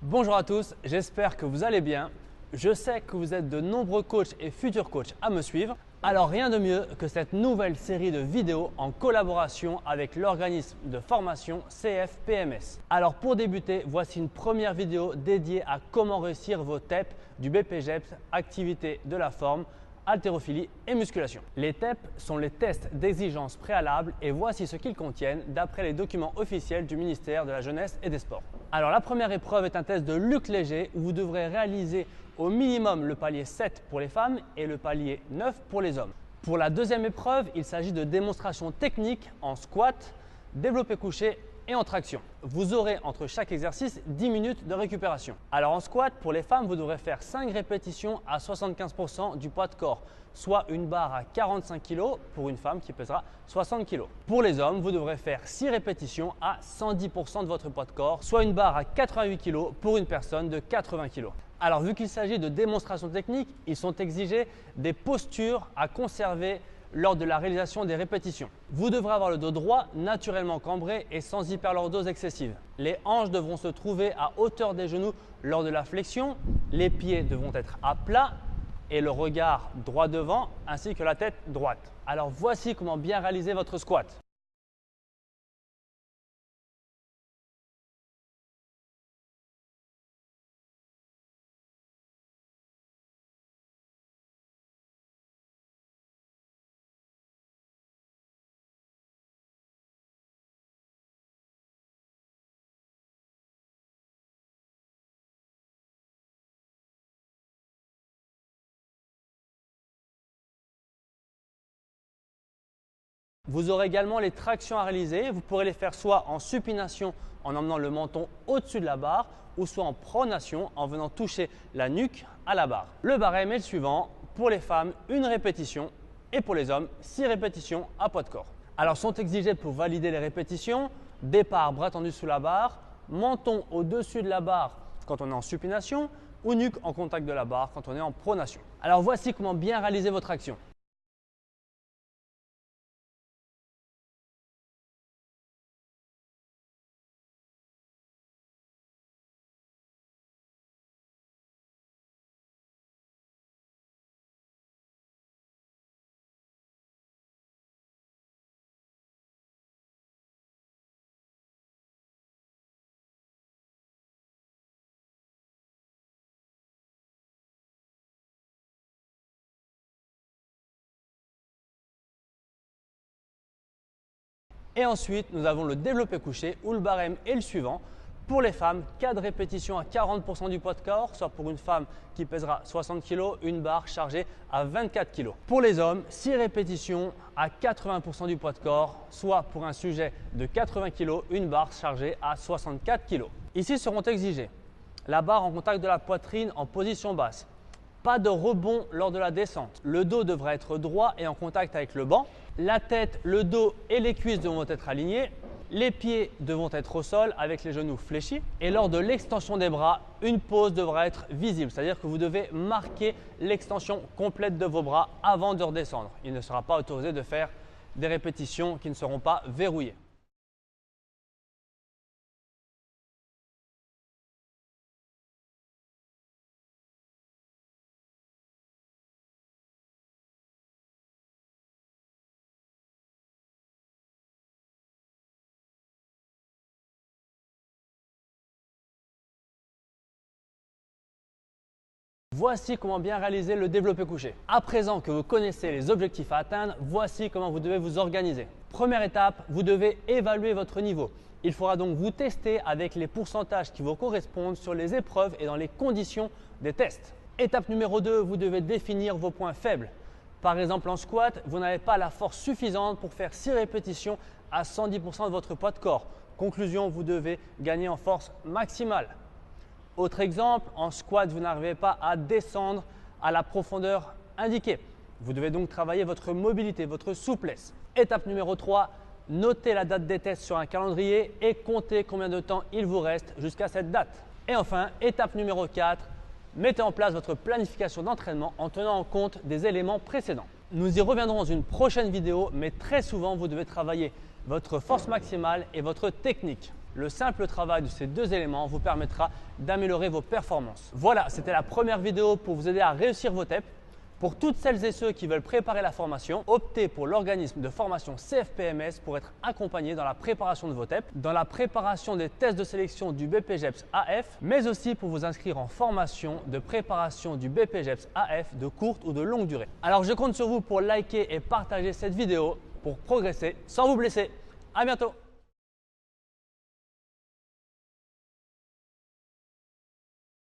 Bonjour à tous, j'espère que vous allez bien. Je sais que vous êtes de nombreux coachs et futurs coachs à me suivre. Alors rien de mieux que cette nouvelle série de vidéos en collaboration avec l'organisme de formation CFPMS. Alors pour débuter, voici une première vidéo dédiée à comment réussir vos TEP du BPGEPS, activité de la forme, haltérophilie et musculation. Les TEP sont les tests d'exigence préalables et voici ce qu'ils contiennent d'après les documents officiels du ministère de la Jeunesse et des Sports. Alors la première épreuve est un test de lutte léger où vous devrez réaliser au minimum le palier 7 pour les femmes et le palier 9 pour les hommes. Pour la deuxième épreuve, il s'agit de démonstrations techniques en squat, développé couché et en traction. Vous aurez entre chaque exercice 10 minutes de récupération. Alors en squat, pour les femmes, vous devrez faire 5 répétitions à 75% du poids de corps, soit une barre à 45 kg pour une femme qui pèsera 60 kg. Pour les hommes, vous devrez faire 6 répétitions à 110% de votre poids de corps, soit une barre à 88 kg pour une personne de 80 kg. Alors vu qu'il s'agit de démonstrations techniques, ils sont exigés des postures à conserver lors de la réalisation des répétitions. Vous devrez avoir le dos droit, naturellement cambré et sans hyperlordose excessive. Les hanches devront se trouver à hauteur des genoux lors de la flexion. Les pieds devront être à plat et le regard droit devant ainsi que la tête droite. Alors voici comment bien réaliser votre squat. Vous aurez également les tractions à réaliser. Vous pourrez les faire soit en supination en emmenant le menton au-dessus de la barre ou soit en pronation en venant toucher la nuque à la barre. Le barème est le suivant. Pour les femmes, 1 répétition et pour les hommes, 6 répétitions à poids de corps. Alors sont exigés pour valider les répétitions, départ bras tendus sous la barre, menton au-dessus de la barre quand on est en supination ou nuque en contact de la barre quand on est en pronation. Alors voici comment bien réaliser votre action. Et ensuite, nous avons le développé couché où le barème est le suivant. Pour les femmes, 4 répétitions à 40% du poids de corps, soit pour une femme qui pèsera 60 kg, une barre chargée à 24 kg. Pour les hommes, 6 répétitions à 80% du poids de corps, soit pour un sujet de 80 kg, une barre chargée à 64 kg. Ici seront exigés la barre en contact de la poitrine en position basse. Pas de rebond lors de la descente. Le dos devra être droit et en contact avec le banc. La tête, le dos et les cuisses devront être alignés. Les pieds devront être au sol avec les genoux fléchis. Et lors de l'extension des bras, une pause devra être visible. C'est-à-dire que vous devez marquer l'extension complète de vos bras avant de redescendre. Il ne sera pas autorisé de faire des répétitions qui ne seront pas verrouillées. Voici comment bien réaliser le développé couché. À présent que vous connaissez les objectifs à atteindre, voici comment vous devez vous organiser. Première étape, vous devez évaluer votre niveau. Il faudra donc vous tester avec les pourcentages qui vous correspondent sur les épreuves et dans les conditions des tests. Étape numéro 2, vous devez définir vos points faibles. Par exemple, en squat, vous n'avez pas la force suffisante pour faire 6 répétitions à 110% de votre poids de corps. Conclusion, vous devez gagner en force maximale. Autre exemple, en squat, vous n'arrivez pas à descendre à la profondeur indiquée. Vous devez donc travailler votre mobilité, votre souplesse. Étape numéro 3, notez la date des tests sur un calendrier et comptez combien de temps il vous reste jusqu'à cette date. Et enfin, étape numéro 4, mettez en place votre planification d'entraînement en tenant en compte des éléments précédents. Nous y reviendrons dans une prochaine vidéo, mais très souvent, vous devez travailler votre force maximale et votre technique. Le simple travail de ces deux éléments vous permettra d'améliorer vos performances. Voilà, c'était la première vidéo pour vous aider à réussir vos TEP. Pour toutes celles et ceux qui veulent préparer la formation, optez pour l'organisme de formation CFPMS pour être accompagné dans la préparation de vos TEP, dans la préparation des tests de sélection du BPJEPS AF, mais aussi pour vous inscrire en formation de préparation du BPJEPS AF de courte ou de longue durée. Alors je compte sur vous pour liker et partager cette vidéo pour progresser sans vous blesser. À bientôt!